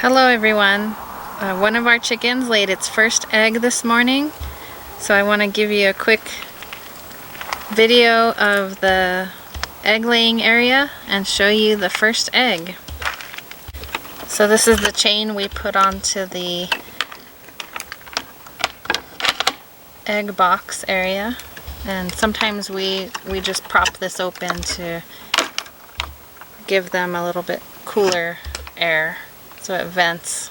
Hello everyone. One of our chickens laid its first egg this morning, so I want to give you a quick video of the egg laying area and show you the first egg. So this is the chain we put onto the egg box area, and sometimes we just prop this open to give them a little bit cooler air so it vents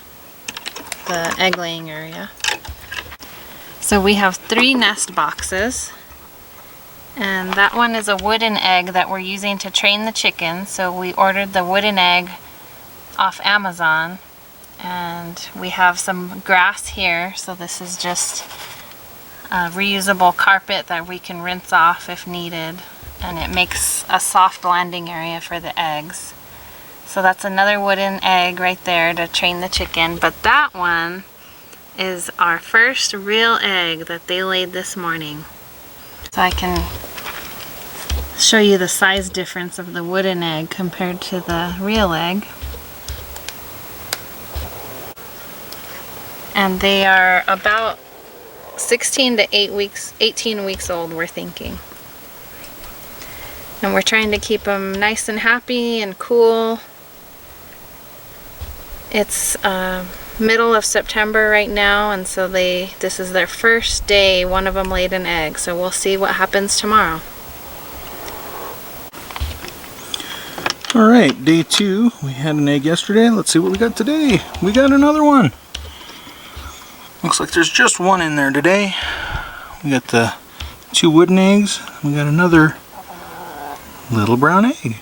the egg laying area. So we have 3 nest boxes, and that one is a wooden egg that we're using to train the chickens. So we ordered the wooden egg off Amazon, and we have some grass here, so this is just a reusable carpet that we can rinse off if needed, and it makes a soft landing area for the eggs. So that's another wooden egg right there to train the chicken, but that one is our first real egg that they laid this morning. So I can show you the size difference of the wooden egg compared to the real egg. And they are about 16 to 18 weeks old, we're thinking. And we're trying to keep them nice and happy and cool. It's middle of September right now, and so this is their first day. One of them laid an egg, so we'll see what happens tomorrow. Alright, day 2. We had an egg yesterday. Let's see what we got today. We got another one. Looks like there's just one in there today. We got the 2 wooden eggs. We got another little brown egg.